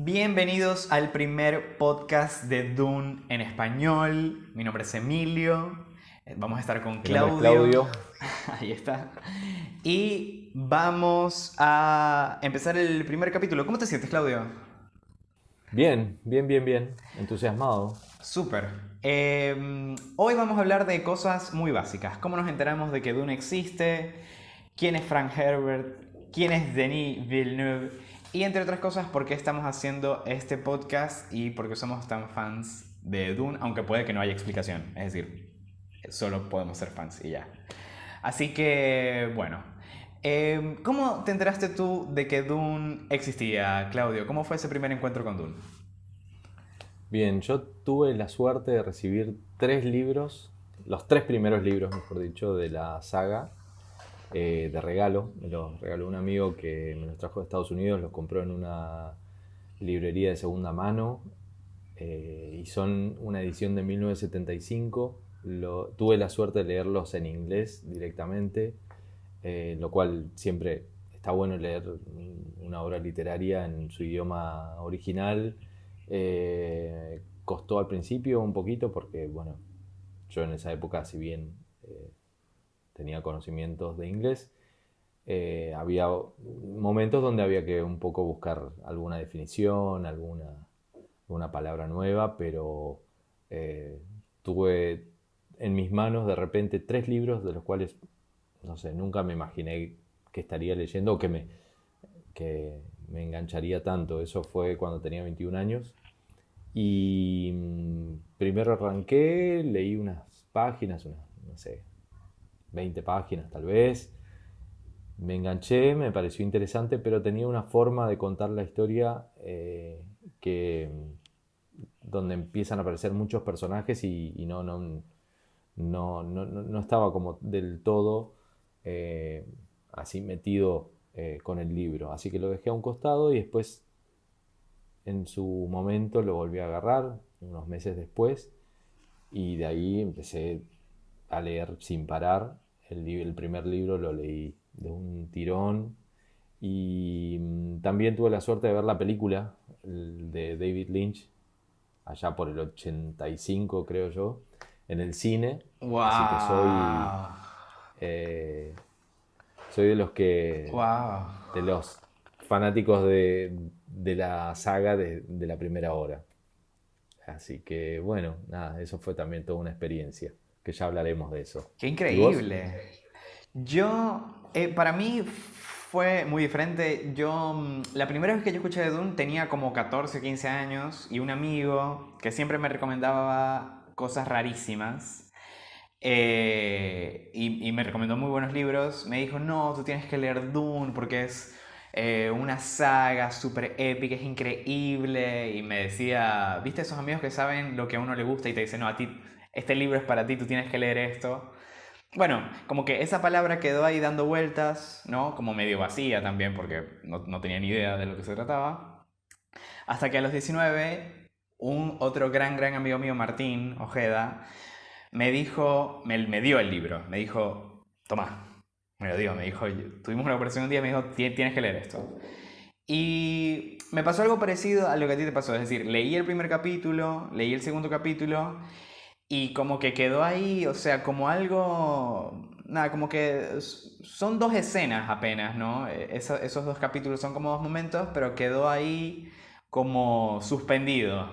Bienvenidos al primer podcast de Dune en español. Mi nombre es Emilio. Vamos a estar con Mi nombre es Claudio. Claudio. Ahí está. Y vamos a empezar el primer capítulo. ¿Cómo te sientes, Claudio? Bien, bien, bien, bien. Entusiasmado. Súper. Hoy vamos a hablar de cosas muy básicas. ¿Cómo nos enteramos de que Dune existe? ¿Quién es Frank Herbert? ¿Quién es Denis Villeneuve? Y entre otras cosas, por qué estamos haciendo este podcast y por qué somos tan fans de Dune, aunque puede que no haya explicación. Es decir, solo podemos ser fans y ya. Así que, bueno. ¿Cómo te enteraste tú de que Dune existía, Claudio? ¿Cómo fue ese primer encuentro con Dune? Bien, yo tuve la suerte de recibir tres libros, los tres primeros libros, mejor dicho, de la saga de regalo. Me los regaló un amigo que me los trajo de Estados Unidos, los compró en una librería de segunda mano y son una edición de 1975. Tuve la suerte de leerlos en inglés directamente, lo cual siempre está bueno leer una obra literaria en su idioma original. Costó al principio un poquito porque, bueno, yo en esa época, si bien tenía conocimientos de inglés, había momentos donde había que un poco buscar alguna definición, alguna palabra nueva, pero eh, tuve en mis manos de repente tres libros de los cuales, no sé, nunca me imaginé que estaría leyendo o que me engancharía tanto. Eso fue cuando tenía 21 años. Y primero arranqué, leí unas páginas, no sé, 20 páginas tal vez. Me enganché, me pareció interesante, pero tenía una forma de contar la historia que donde empiezan a aparecer muchos personajes y no estaba como del todo eh, así metido con el libro. Así que lo dejé a un costado y después en su momento lo volví a agarrar unos meses después y de ahí empecé a leer sin parar. El primer libro lo leí de un tirón y también tuve la suerte de ver la película de David Lynch allá por el 85 creo yo en el cine, así que ¡Wow! eh, soy ¡Wow! de los fanáticos de la saga de la primera hora. Así que bueno, nada, eso fue también toda una experiencia, que ya hablaremos de eso. ¡Qué ¿Y vos? increíble! Para mí fue muy diferente. La primera vez que yo escuché de Dune tenía como 14 o 15 años y un amigo que siempre me recomendaba cosas rarísimas y me recomendó muy buenos libros. Me dijo, no, tú tienes que leer Dune porque es una saga súper épica, es increíble. Y me decía, ¿viste esos amigos que saben lo que a uno le gusta y te dicen, no, a ti, este libro es para ti, tú tienes que leer esto? Bueno, como que esa palabra quedó ahí dando vueltas, ¿no? Como medio vacía también, porque no tenía ni idea de lo que se trataba. Hasta que a los 19, un otro gran amigo mío, Martín Ojeda, me dio el libro. Me dijo, toma, me lo dio. Me dijo, tuvimos una conversación un día y me dijo, tienes que leer esto. Y me pasó algo parecido a lo que a ti te pasó. Es decir, leí el primer capítulo, leí el segundo capítulo y como que quedó ahí, o sea, como algo... Nada, como que son dos escenas apenas, ¿no? Esos dos capítulos son como dos momentos, pero quedó ahí como suspendido.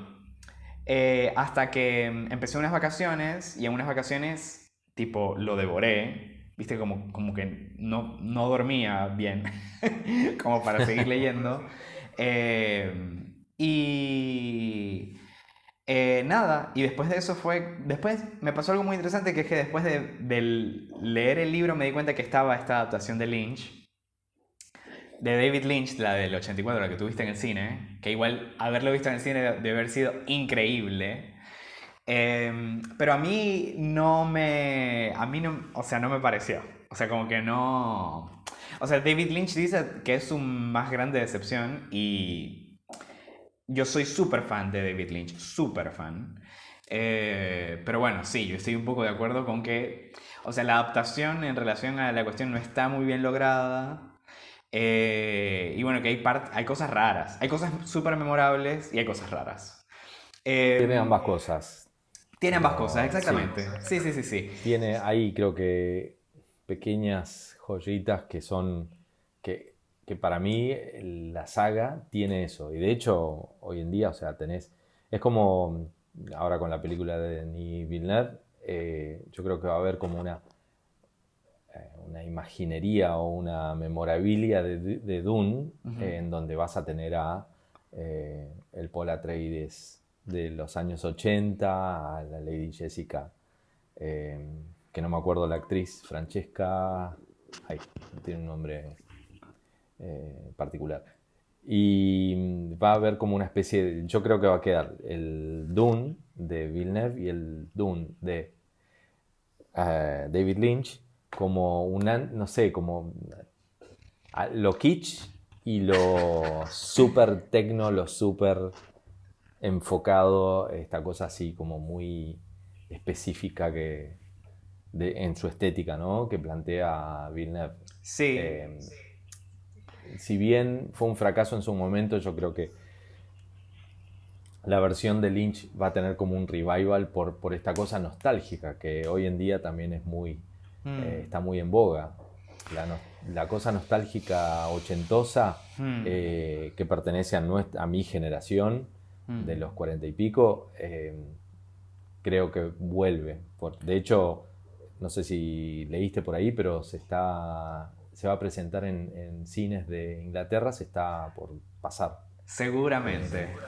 Hasta que empecé unas vacaciones y en unas vacaciones, tipo, lo devoré. Viste, como que no dormía bien, como para seguir leyendo. Y nada, y después de eso después me pasó algo muy interesante, que es que después de leer el libro me di cuenta que estaba esta adaptación de Lynch, de David Lynch, la del 84, la que tuviste en el cine, que igual haberlo visto en el cine debe haber sido increíble. Pero a mí no, o sea, no me pareció. O sea, como que no... O sea, David Lynch dice que es su más grande decepción y yo soy súper fan de David Lynch, súper fan. Pero bueno, sí, yo estoy un poco de acuerdo con que, o sea, la adaptación en relación a la cuestión no está muy bien lograda. Y bueno, que hay cosas raras. Hay cosas súper memorables y hay cosas raras. Tiene Eh, ambas cosas, Tiene ambas cosas, pero sí, exactamente. Sí, sí, sí, sí. tiene ahí creo que pequeñas joyitas que son, que para mí la saga tiene eso. Y de hecho, hoy en día, o sea, es como ahora con la película de Denis Villeneuve, yo creo que va a haber como una imaginería o una memorabilia de Dune, Ujú. en donde vas a tener a el Paul Atreides de los años 80, a la Lady Jessica, eh, que no me acuerdo la actriz, Francesca, ay, tiene un nombre particular. Y va a haber como una especie de, yo creo que va a quedar el Dune de Villeneuve y el Dune de David Lynch como una, no sé, como lo kitsch y lo super tecno, lo super enfocado, esta cosa así como muy específica en su estética, ¿no? Que plantea Villeneuve. Sí, Eh, si bien fue un fracaso en su momento, yo creo que la versión de Lynch va a tener como un revival por esta cosa nostálgica que hoy en día también es está muy en boga. La cosa nostálgica ochentosa, que pertenece a mi generación de los 40 y pico, creo que vuelve. De hecho, no sé si leíste por ahí, pero se va a presentar en cines de Inglaterra, se está por pasar. seguramente. Eh, Como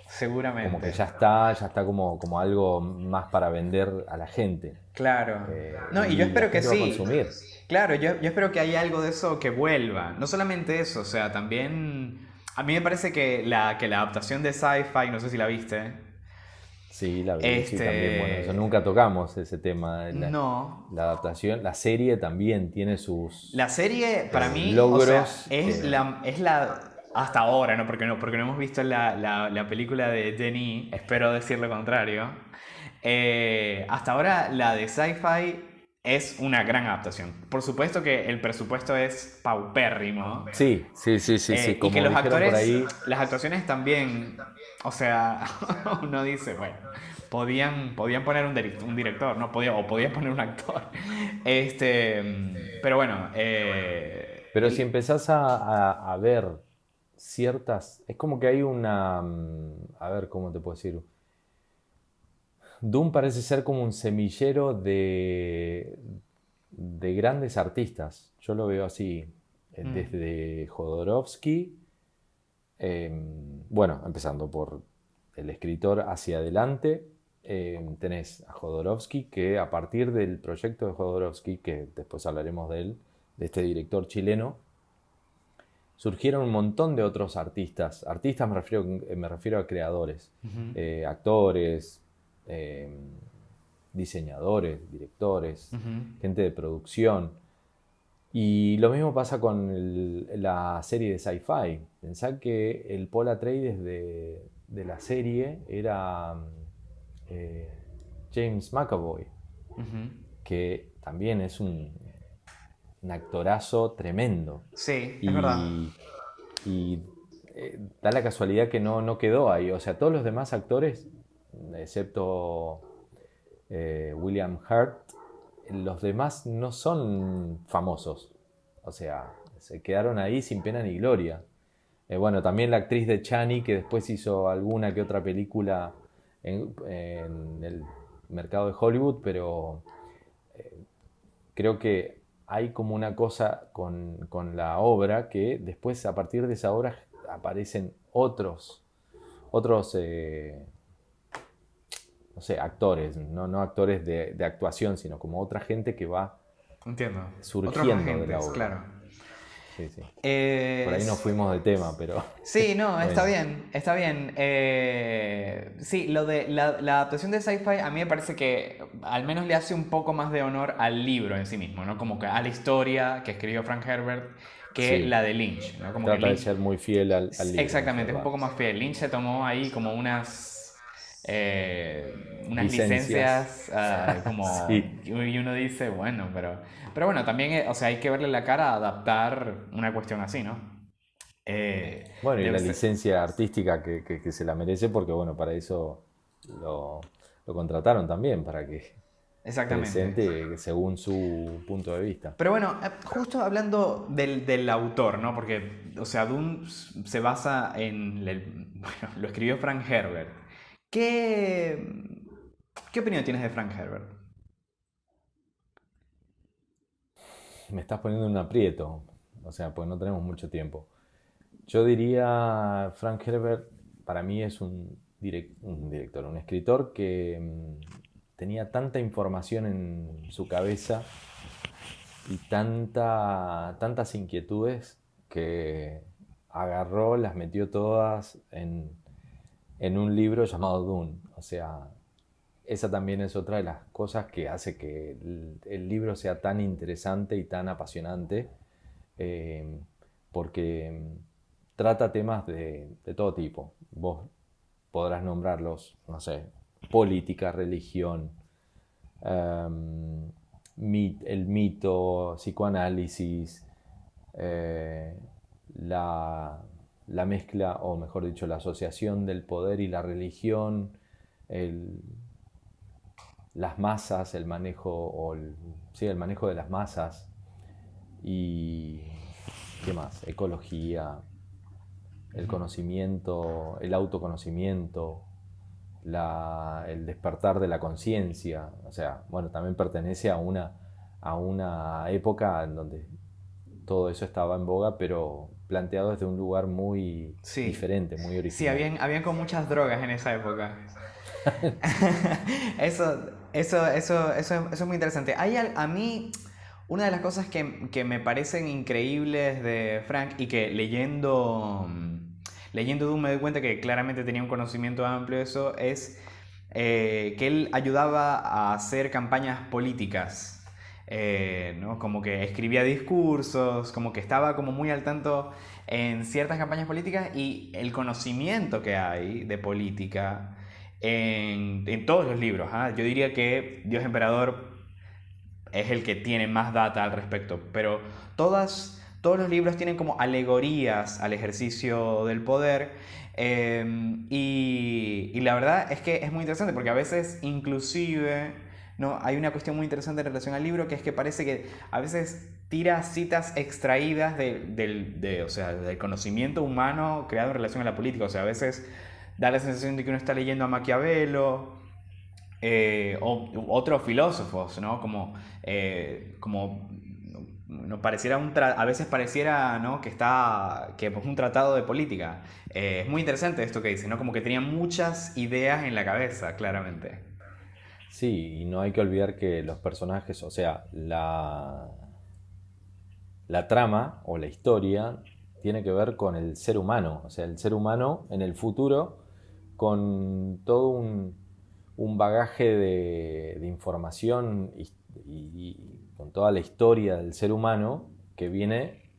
que Seguramente. ya está como algo más para vender a la gente. Claro. No, y yo Y la espero que gente va a sí. consumir. Claro, yo espero que haya algo de eso que vuelva. No solamente eso, o sea, también. A mí me parece que la adaptación de Sci-Fi, no sé si la viste. Sí, la vi, sí, también, bueno, eso Este. nunca tocamos ese tema. No. La adaptación, la serie también tiene La sus serie, para mí, o sea, logros que... es la. Hasta ahora, ¿no? Porque no hemos visto la película de Denis, espero decir lo contrario. Hasta ahora, la de Sci-Fi es una gran adaptación. Por supuesto que el presupuesto es paupérrimo. Sí, sí, sí, sí, sí, Y que como los dijeron por actores, ahí, las actuaciones también, o sea, uno dice, bueno, podían poner un director, ¿no? O podían poner un actor. Pero bueno, pero si empezás a ver ciertas... Es como que hay una... A ver, ¿cómo te puedo decir? Doom parece ser como un semillero de grandes artistas. Yo lo veo así, mm, desde Jodorowsky, eh, bueno, empezando por el escritor hacia adelante, tenés a Jodorowsky, que a partir del proyecto de Jodorowsky, que después hablaremos de él, de este director chileno, surgieron un montón de otros artistas. Artistas me refiero a creadores, ujú, actores, eh, diseñadores, directores, ujú. gente de producción. Y lo mismo pasa con la serie de Sci-Fi. Pensá que el Paul Atreides de la serie era eh, James McAvoy, Ujú. que también es un actorazo tremendo. Sí, es verdad. Y, y, da la casualidad que no quedó ahí. O sea, todos los demás actores, excepto William Hurt, los demás no son famosos. O sea, se quedaron ahí sin pena ni gloria. Bueno, también la actriz de Chani, que después hizo alguna que otra película en el mercado de Hollywood, pero creo que hay como una cosa con la obra que después a partir de esa obra aparecen otros no sé, actores, no actores de actuación, sino como otra gente que va Entiendo. Otros surgiendo de la agentes, obra. claro. Sí, sí. Por ahí nos Es... fuimos de tema, pero Sí, no, está bueno, bien, está bien. Sí, lo de la adaptación de sci-fi a mí me parece que al menos le hace un poco más de honor al libro en sí mismo, ¿no? Como que a la historia que escribió Frank Herbert que sí. la de Lynch, ¿no? Como que Trata de Lynch, ser muy fiel al libro, es exactamente, es un verdad. poco más fiel. Lynch se tomó ahí como unas unas Licencias. licencias como... Sí. Y uno dice, bueno, pero bueno, también, o sea, hay que verle la cara a adaptar una cuestión así, ¿no? Bueno, y Debe la ser... licencia artística que se la merece porque, bueno, para eso lo contrataron también, para que Exactamente. presente según su punto de vista. Pero bueno, justo hablando del autor, ¿no? Porque, o sea, Dune se basa en... bueno, lo escribió Frank Herbert. ¿Qué, qué opinión tienes de Frank Herbert? Me estás poniendo en un aprieto, o sea, pues no tenemos mucho tiempo. Yo diría, Frank Herbert para mí es un director, un escritor que tenía tanta información en su cabeza y tantas inquietudes que agarró, las metió todas en un libro llamado Dune. O sea, esa también es otra de las cosas que hace que el libro sea tan interesante y tan apasionante, eh, porque trata temas de todo tipo. Vos podrás nombrarlos, no sé, política, religión, um, el mito, psicoanálisis, eh, la, la mezcla, o mejor dicho, la asociación del poder y la religión, el, las masas, el manejo, sí, el manejo de las masas y, ¿qué más? Ecología, el conocimiento, el autoconocimiento, el despertar de la conciencia. O sea, bueno, también pertenece a una época en donde todo eso estaba en boga, pero planteado desde un lugar muy Sí, diferente, muy sí, original. habían con muchas drogas en esa época. Sí. Eso es muy interesante. A mí, una de las cosas que me parecen increíbles de Frank y que leyendo Dune me doy cuenta que claramente tenía un conocimiento amplio de eso, es que él ayudaba a hacer campañas políticas. ¿No? Como que escribía discursos, como que estaba como muy al tanto en ciertas campañas políticas y el conocimiento que hay de política en todos los libros. ¿Ah? Yo diría que Dios Emperador es el que tiene más data al respecto, pero todos los libros tienen como alegorías al ejercicio del poder y la verdad es que es muy interesante porque a veces inclusive no, hay una cuestión muy interesante en relación al libro que es que parece que a veces tira citas extraídas o sea, del conocimiento humano creado en relación a la política. O sea, a veces da la sensación de que uno está leyendo a Maquiavelo o otros filósofos, ¿no? Como no pareciera a veces pareciera, ¿no? Que es un tratado de política. Es muy interesante esto que dice, ¿no? Como que tenía muchas ideas en la cabeza, claramente. Sí, y no hay que olvidar que los personajes, o sea, la trama o la historia tiene que ver con el ser humano, o sea, el ser humano en el futuro con todo un bagaje de información y con toda la historia del ser humano que viene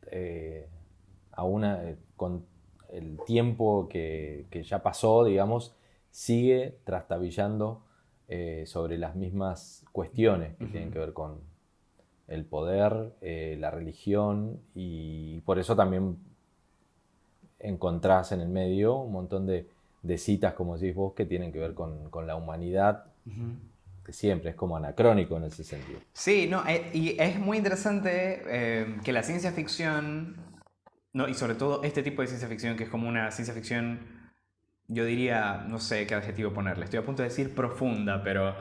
con el tiempo que ya pasó, digamos, sigue trastabillando sobre las mismas cuestiones que tienen que ver con el poder, la religión, y por eso también encontrás en el medio un montón de citas, como decís vos, que tienen que ver con la humanidad, que siempre es como anacrónico en ese sentido. Sí, no, y es muy interesante que la ciencia ficción, no, y sobre todo este tipo de ciencia ficción, que es como una ciencia ficción, yo diría, no sé qué adjetivo ponerle, estoy a punto de decir profunda, pero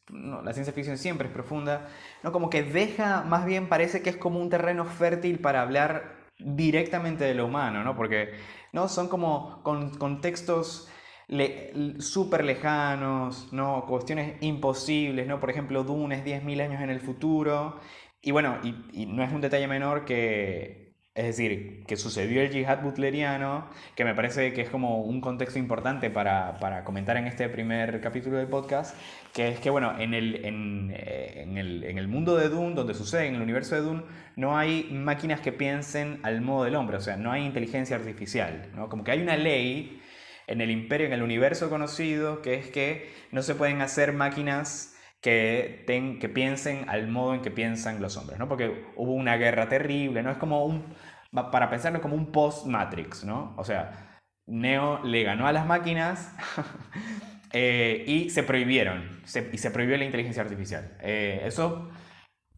no, la ciencia ficción siempre es profunda, no, como que deja, más bien parece que es como un terreno fértil para hablar directamente de lo humano, ¿no? Porque no son como contextos súper lejanos, ¿no? Cuestiones imposibles, ¿no? Por ejemplo, Dune es 10.000 años en el futuro. Y bueno, y no es un detalle menor es decir, que sucedió el yihad butleriano, que me parece que es como un contexto importante para comentar en este primer capítulo del podcast, que es que, bueno, en el mundo de Dune, donde sucede, en el universo de Dune, no hay máquinas que piensen al modo del hombre, o sea, no hay inteligencia artificial, ¿no? Como que hay una ley en el imperio, en el universo conocido, que es que no se pueden hacer máquinas que piensen al modo en que piensan los hombres, ¿no? Porque hubo una guerra terrible, ¿no? Es como para pensarlo, es como un post-Matrix, ¿no? O sea, Neo le ganó a las máquinas y se prohibieron, y se prohibió la inteligencia artificial. Eso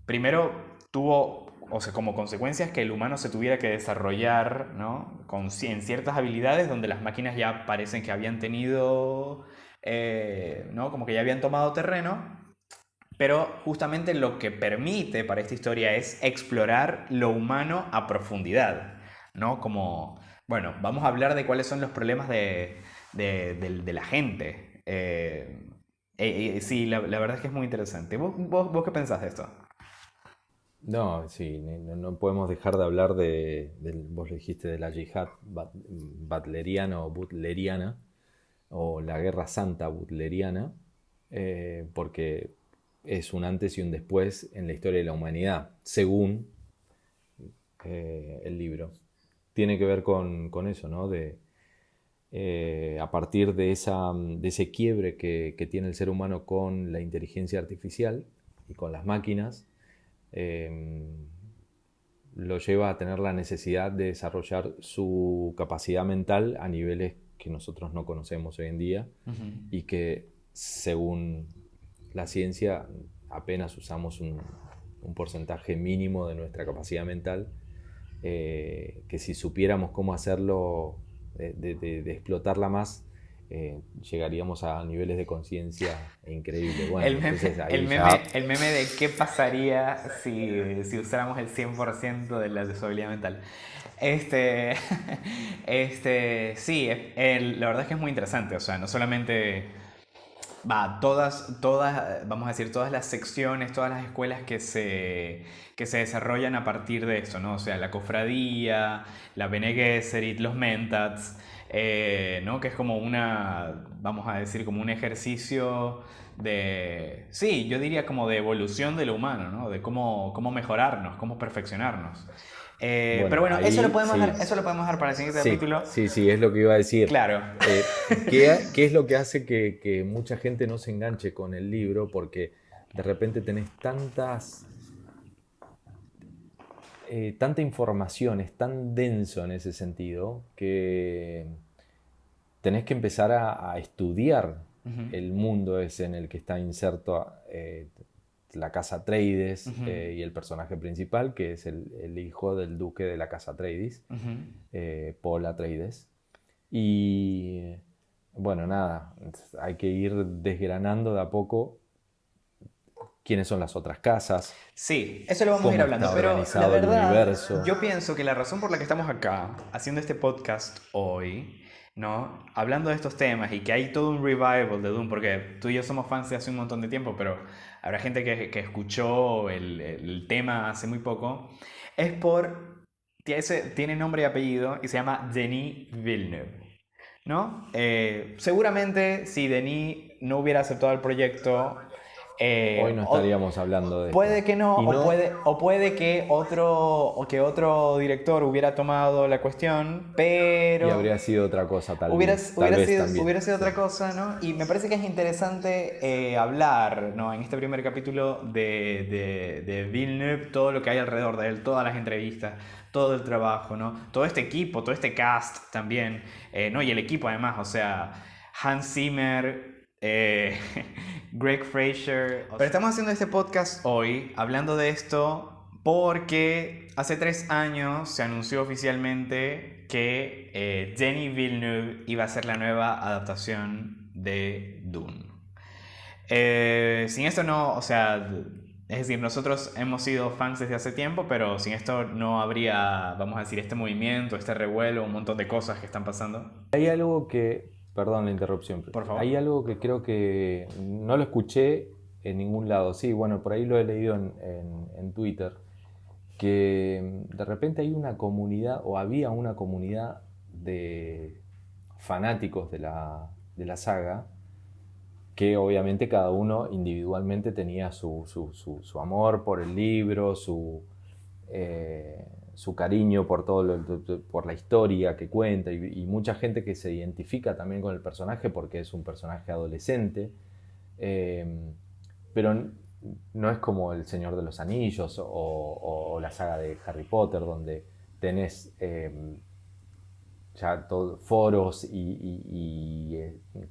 primero tuvo, o sea, como consecuencias que el humano se tuviera que desarrollar, ¿no? En ciertas habilidades donde las máquinas ya parecen que habían tenido, ¿no? Como que ya habían tomado terreno. Pero justamente lo que permite para esta historia es explorar lo humano a profundidad, ¿no? Como, bueno, vamos a hablar de cuáles son los problemas de la gente. Sí, la verdad es que es muy interesante. ¿Vos qué pensás de esto? No, sí, no podemos dejar de hablar vos lo dijiste, de la yihad butleriana o butleriana, o la guerra santa butleriana, porque es un antes y un después en la historia de la humanidad, según el libro. Tiene que ver con eso, ¿no? A partir de ese quiebre que tiene el ser humano con la inteligencia artificial y con las máquinas, eh, lo lleva a tener la necesidad de desarrollar su capacidad mental a niveles que nosotros no conocemos hoy en día y que, según la ciencia, apenas usamos un porcentaje mínimo de nuestra capacidad mental, que si supiéramos cómo hacerlo, de explotarla más, llegaríamos a niveles de conciencia increíbles. Bueno, entonces ahí ya... El meme de qué pasaría si usáramos el 100% de la deshabilidad mental. Este, sí, la verdad es que es muy interesante, o sea, no solamente, vamos a decir, todas las secciones, todas las escuelas que se desarrollan a partir de esto, ¿no? O sea, la cofradía, la Bene Gesserit, los Mentats, ¿no? Que es como vamos a decir, como un ejercicio sí, yo diría como de evolución de lo humano, ¿no? De cómo mejorarnos, cómo perfeccionarnos. Pero Bueno, bueno, ahí sí, eso lo podemos dejar para el siguiente sí, capítulo. sí, es lo que iba a decir. Claro. ¿Qué es lo que hace que mucha gente no se enganche con el libro? Porque de repente tenés tanta información, es tan denso en ese sentido, que tenés que empezar a estudiar Ujú, el mundo ese en el que está inserto la casa Atreides, ujú, y el personaje principal, que es el hijo del duque de la casa Atreides, ujú. Paul Atreides. Y bueno, nada, hay que ir desgranando de a poco quiénes son las otras casas, Sí, eso lo vamos a ir cómo hablando, está pero la organizado el verdad, universo. yo pienso que la razón por la que estamos acá, haciendo este podcast hoy, ¿no? Hablando de estos temas y que hay todo un revival de Dune, porque tú y yo somos fans de hace un montón de tiempo, pero habrá gente que escuchó el tema hace muy poco, es tiene nombre y apellido y se llama Denis Villeneuve, ¿no? Seguramente si Denis no hubiera aceptado el proyecto, Hoy no estaríamos hablando de esto. puede que no, Y no, o puede que otro director hubiera tomado la cuestión, y pero habría sido otra cosa, tal vez también. hubiera sido Sí. otra cosa, ¿no? Y me parece que es interesante hablar, ¿no? En este primer capítulo de Villeneuve, todo lo que hay alrededor de él, todas las entrevistas, todo el trabajo, ¿no? Todo este equipo, todo este cast también, ¿no? Y el equipo además, o sea, Hans Zimmer, Greg Fraser. Pero estamos haciendo este podcast hoy hablando de esto porque hace 3 años se anunció oficialmente que Denis Villeneuve iba a ser la nueva adaptación de Dune. Sin esto no, o sea, es decir, nosotros hemos sido fans desde hace tiempo, pero sin esto no habría, vamos a decir, este movimiento, este revuelo, un montón de cosas que están pasando. Hay algo que, perdón la interrupción, Por favor. hay algo que creo que no lo escuché en ningún lado. Sí, bueno, por ahí lo he leído en Twitter, que de repente hay una comunidad, o había una comunidad de fanáticos de la saga, que obviamente cada uno individualmente tenía su amor por el libro, su cariño por por la historia que cuenta y mucha gente que se identifica también con el personaje porque es un personaje adolescente, eh, pero no es como El Señor de los Anillos o la saga de Harry Potter, donde tenés ya foros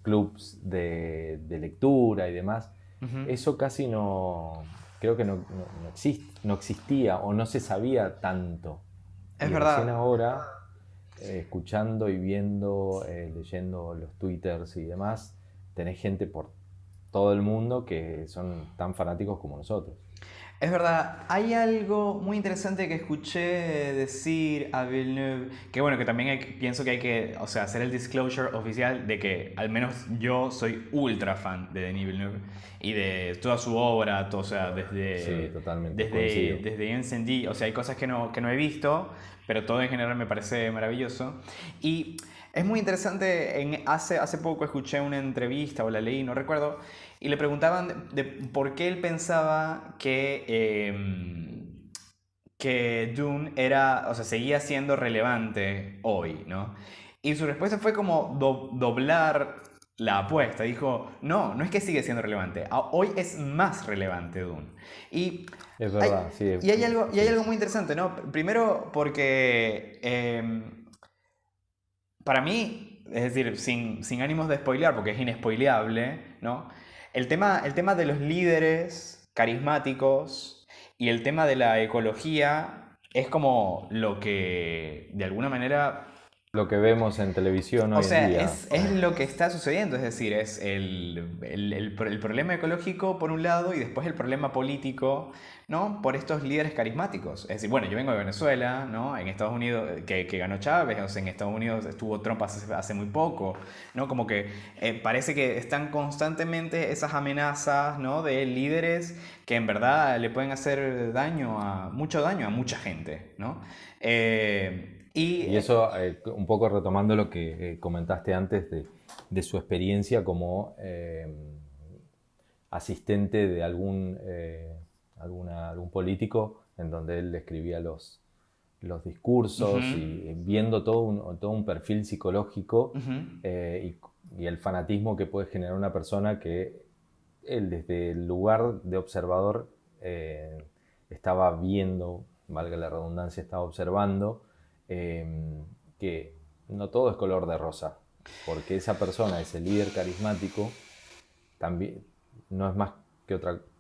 clubs de lectura y demás. Ujú. Eso casi no, creo que no existía o no se sabía tanto. Es Y recién verdad. ahora, escuchando y viendo, leyendo los twitters y demás, tenés gente por todo el mundo que son tan fanáticos como nosotros. Es verdad, hay algo muy interesante que escuché decir a Villeneuve, que bueno, que también pienso que hay que, o sea, hacer el disclosure oficial de que al menos yo soy ultra fan de Denis Villeneuve y de toda su obra, o sea, Sí, totalmente, coincido. desde Incendies, o sea, hay cosas que no he visto, pero todo en general me parece maravilloso. Y es muy interesante, hace poco escuché una entrevista o la leí, no recuerdo, y le preguntaban de por qué él pensaba que Dune era, o sea, seguía siendo relevante hoy, ¿no? Y su respuesta fue como doblar la apuesta. Dijo, no, no es que sigue siendo relevante, hoy es más relevante Dune. Y Es hay, verdad, sí, y hay sí, algo muy interesante, ¿no? Primero porque para mí, es decir, sin ánimos de spoilear, porque es inespoileable, ¿no? El tema de los líderes carismáticos y el tema de la ecología es como lo que, de alguna manera, lo que vemos en televisión o hoy en sea, día. es lo que está sucediendo, es decir, es el problema ecológico por un lado y después el problema político, ¿no? Por estos líderes carismáticos. Es decir, bueno, yo vengo de Venezuela, ¿no? En Estados Unidos, que ganó Chávez, o sea, en Estados Unidos estuvo Trump hace muy poco, ¿no? Como que parece que están constantemente esas amenazas, ¿no? De líderes que en verdad le pueden hacer mucho daño a mucha gente, ¿no? Y Y eso, un poco retomando lo que comentaste antes de su experiencia como asistente de algún político, en donde él escribía los discursos ujú, y viendo todo un perfil psicológico ujú. y el fanatismo que puede generar una persona que él desde el lugar de observador estaba viendo, valga la redundancia, estaba observando que no todo es color de rosa, porque esa persona, ese líder carismático, también no es más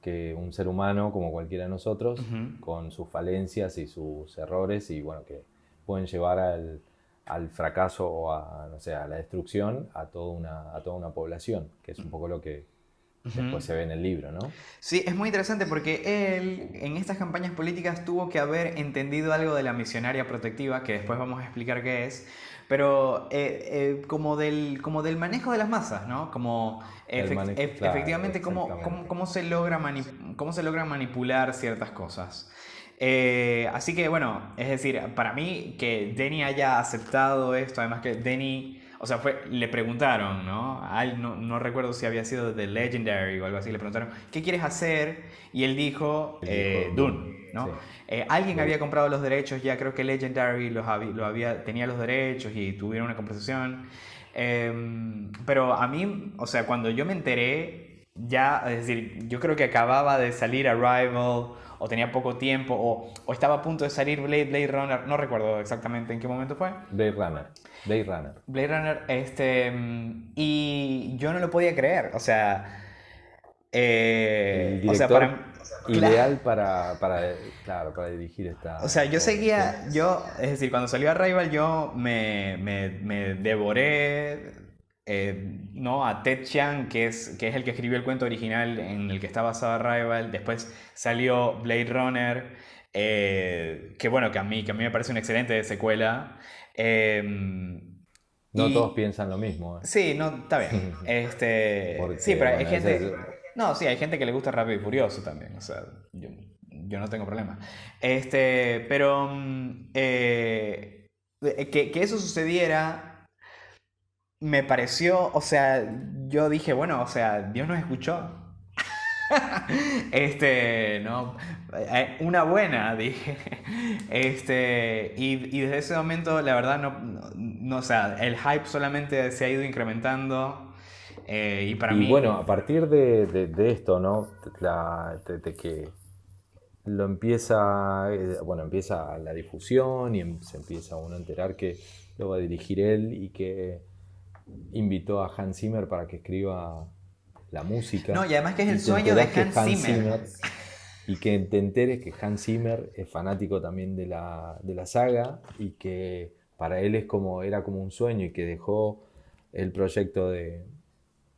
que un ser humano como cualquiera de nosotros, Ujú. con sus falencias y sus errores, y bueno, que pueden llevar al fracaso o a, no sé, a la destrucción a toda una población, que es un poco lo que después se ve en el libro, ¿no? Sí, es muy interesante porque él en estas campañas políticas tuvo que haber entendido algo de la misionaria protectiva, que después vamos a explicar qué es, pero como del manejo de las masas, ¿no? Como Claro, efectivamente exactamente. cómo se logra manipular ciertas cosas. Así que bueno, es decir, para mí que Denny haya aceptado esto, además que Denny, o sea, le preguntaron, ¿no? A él no recuerdo si había sido de Legendary o algo así, le preguntaron, ¿qué quieres hacer? Y él dijo, Él dijo Dune, Dune, ¿no? sí. Alguien Dune. había comprado los derechos, ya creo que Legendary tenía los derechos y tuvieron una conversación. Pero a mí, o sea, cuando yo me enteré, ya, es decir, yo creo que acababa de salir Arrival, o tenía poco tiempo, o estaba a punto de salir Blade Runner, no recuerdo exactamente en qué momento fue. Blade Runner. Blade Runner. Blade Runner, y yo no lo podía creer, El o sea, director claro, ideal claro, para dirigir o esta sea, yo obra, sí. seguía, es decir, cuando salió Arrival yo me devoré, ¿no? A Ted Chiang, que es el que escribió el cuento original en el que está basado Arrival. Después salió Blade Runner, que bueno, que a mí me parece una excelente secuela. Eh, No todos y piensan lo mismo, ¿eh? sí, no, está bien. Sí, Porque, pero hay bueno, gente. No, sí, hay gente que le gusta Rápido y Furioso también. O sea, yo no tengo problema. Pero que eso sucediera me pareció. O sea, yo dije, bueno, o sea, Dios nos escuchó. No, una buena, dije. Y desde ese momento, la verdad, o sea, el hype solamente se ha ido incrementando. Y para Y bueno, mí, a partir de esto, ¿no? De que lo empieza, bueno, empieza la difusión y se empieza uno a enterar que lo va a dirigir él y que invitó a Hans Zimmer para que escriba la no, música y además que es el y te sueño de enterás que Hans Hans Zimmer. Zimmer y que te enteres que Hans Zimmer es fanático también de la saga y que para él era como un sueño y que dejó el proyecto de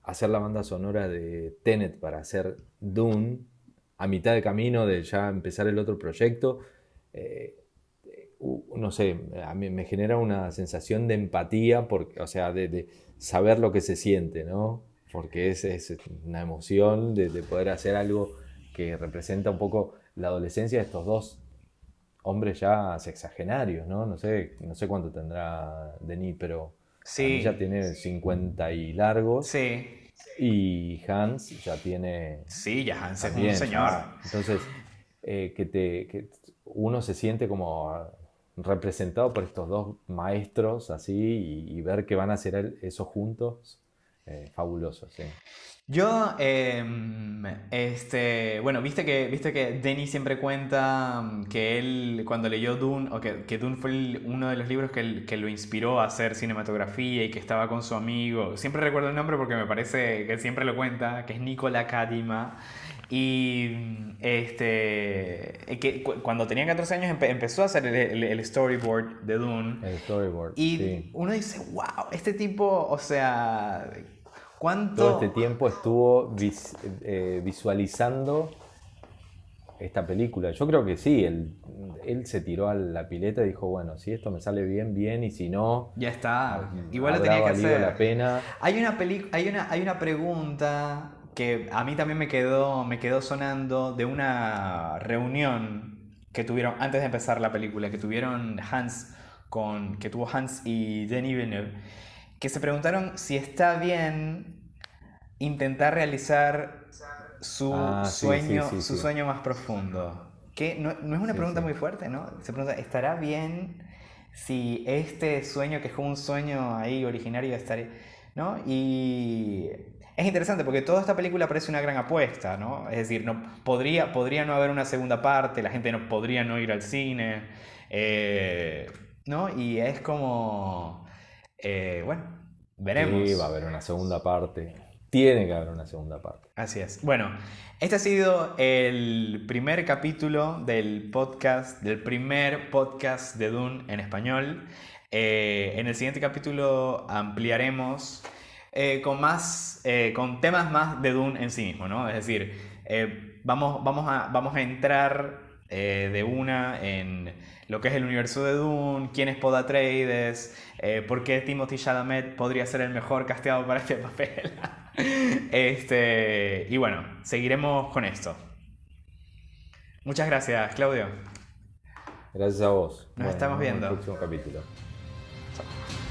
hacer la banda sonora de Tenet para hacer Dune a mitad de camino de ya empezar el otro proyecto. eh, no sé, a mí me genera una sensación de empatía, porque, o sea, de saber lo que se siente, ¿no? Porque es una emoción de poder hacer algo que representa un poco la adolescencia de estos dos hombres ya sexagenarios, ¿no? No sé cuánto tendrá Denis, pero para mí ya Sí, tiene 50 y largos sí, y Hans ya tiene sí, ya Hans es un también, señor. ya. Entonces, que uno se siente como representado por estos dos maestros así y ver que van a hacer eso juntos, fabuloso, sí. Yo, bueno, viste que Denis siempre cuenta que él cuando leyó Dune, o que Dune fue uno de los libros que lo inspiró a hacer cinematografía y que estaba con su amigo. Siempre recuerdo el nombre porque me parece que siempre lo cuenta, que es Nicola Kadima. Y cuando tenía 14 años empezó a hacer el storyboard de Dune. El storyboard, Y sí. uno dice, wow, este tipo, o sea, Todo este ¿cuánto? tiempo estuvo visualizando esta película. Yo creo que sí, él se tiró a la pileta y dijo, bueno, si esto me sale bien, bien, y si no, Ya está. Igual lo habrá tenía que valido la hacer. pena. Hay una pregunta que a mí también me quedó sonando de una reunión que tuvieron antes de empezar la película, que tuvo Hans y Denis Villeneuve, que se preguntaron si está bien intentar realizar Ah, sí, sí, sí, su sí. sueño más profundo. Que no es una Sí, pregunta sí. muy fuerte, ¿no? Se pregunta, ¿estará bien si este sueño, que es como un sueño ahí originario, estaría, ¿no? Y es interesante porque toda esta película parece una gran apuesta, ¿no? Es decir, podría no haber una segunda parte, la gente no podría no ir al cine, eh, ¿no? Y es como, bueno, Sí, va a veremos. haber una segunda parte. Tiene que haber una segunda parte. Así es. Bueno, este ha sido el primer capítulo del primer podcast de Dune en español. En el siguiente capítulo ampliaremos con temas más de Dune en sí mismo, ¿no? Es decir, vamos a entrar de una en lo que es el universo de Dune, quién es Pod Atreides, por qué Timothy Chalamet podría ser el mejor casteado para este papel. Y bueno, seguiremos con esto. Muchas gracias, Claudio. Gracias a vos. Nos Bueno, nos estamos vemos en el viendo. próximo capítulo. Chao.